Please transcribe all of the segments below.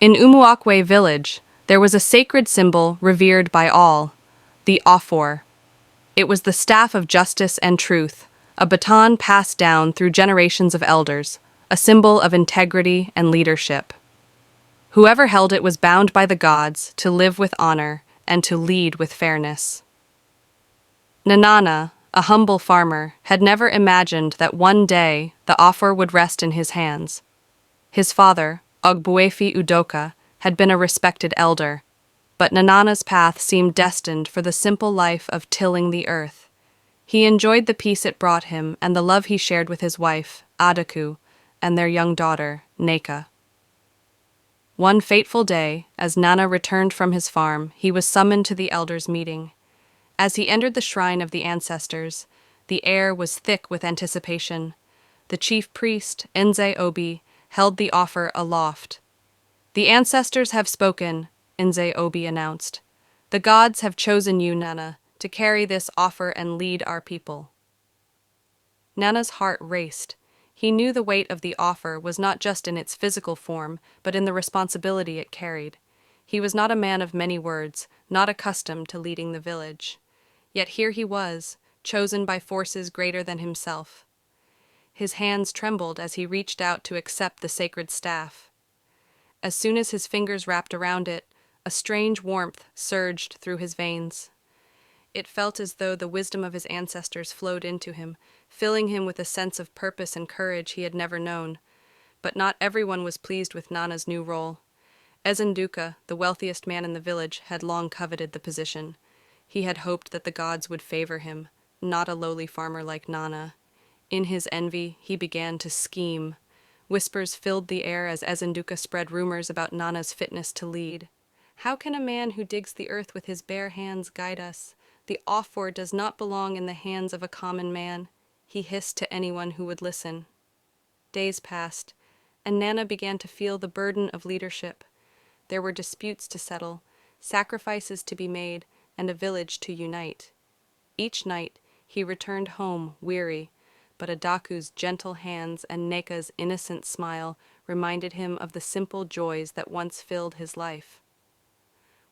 In Umuokwe village, there was a sacred symbol revered by all, the Offor. It was the staff of justice and truth, a baton passed down through generations of elders, a symbol of integrity and leadership. Whoever held it was bound by the gods to live with honor and to lead with fairness. Nnanna, a humble farmer, had never imagined that one day the Offor would rest in his hands. His father, Ogbuefi Udoka, had been a respected elder, but Nnanna's path seemed destined for the simple life of tilling the earth. He enjoyed the peace it brought him and the love he shared with his wife, Adaku, and their young daughter, Neka. One fateful day, as Nnanna returned from his farm, he was summoned to the elders' meeting. As he entered the shrine of the ancestors, the air was thick with anticipation. The chief priest, Nze Obi, held the Offor aloft. "The ancestors have spoken," Nze Obi announced. "The gods have chosen you, Nnanna, to carry this Offor and lead our people." Nnanna's heart raced. He knew the weight of the Offor was not just in its physical form, but in the responsibility it carried. He was not a man of many words, not accustomed to leading the village. Yet here he was, chosen by forces greater than himself. His hands trembled as he reached out to accept the sacred staff. As soon as his fingers wrapped around it, a strange warmth surged through his veins. It felt as though the wisdom of his ancestors flowed into him, filling him with a sense of purpose and courage he had never known. But not everyone was pleased with Nnanna's new role. Ezenduka, the wealthiest man in the village, had long coveted the position. He had hoped that the gods would favor him, not a lowly farmer like Nnanna. In his envy, he began to scheme. Whispers filled the air as Ezenduka spread rumors about Nnanna's fitness to lead. "How can a man who digs the earth with his bare hands guide us? The Offor does not belong in the hands of a common man," he hissed to anyone who would listen. Days passed, and Nnanna began to feel the burden of leadership. There were disputes to settle, sacrifices to be made, and a village to unite. Each night, he returned home weary, but Adaku's gentle hands and Neka's innocent smile reminded him of the simple joys that once filled his life.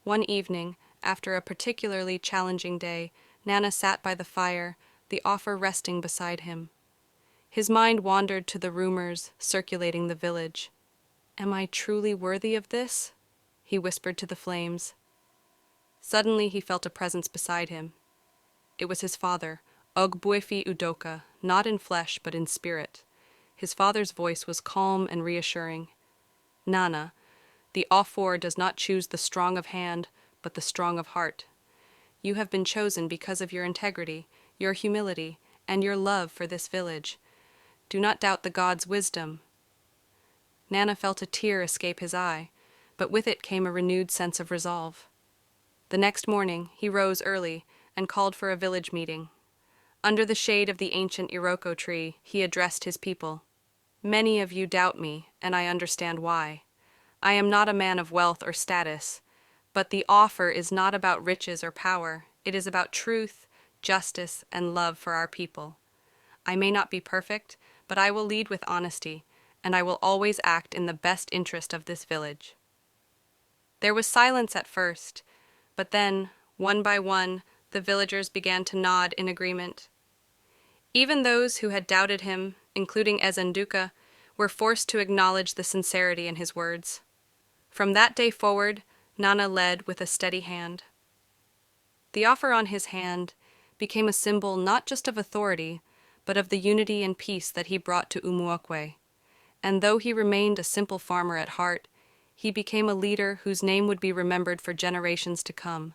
One evening, after a particularly challenging day, Nnanna sat by the fire, the Offor resting beside him. His mind wandered to the rumors circulating the village. "Am I truly worthy of this?" he whispered to the flames. Suddenly he felt a presence beside him. It was his father, Ogbuefi Udoka, not in flesh but in spirit. His father's voice was calm and reassuring. "Nnanna, the Offor does not choose the strong of hand, but the strong of heart. You have been chosen because of your integrity, your humility, and your love for this village. Do not doubt the gods' wisdom." Nnanna felt a tear escape his eye, but with it came a renewed sense of resolve. The next morning, he rose early and called for a village meeting. Under the shade of the ancient Iroko tree, he addressed his people. "Many of you doubt me, and I understand why. I am not a man of wealth or status, but the Offor is not about riches or power. It is about truth, justice, and love for our people. I may not be perfect, but I will lead with honesty, and I will always act in the best interest of this village." There was silence at first, but then, one by one, the villagers began to nod in agreement. Even those who had doubted him, including Ezenduka, were forced to acknowledge the sincerity in his words. From that day forward, Nnanna led with a steady hand. The Offor on his hand became a symbol not just of authority, but of the unity and peace that he brought to Umuokwe. And though he remained a simple farmer at heart, he became a leader whose name would be remembered for generations to come.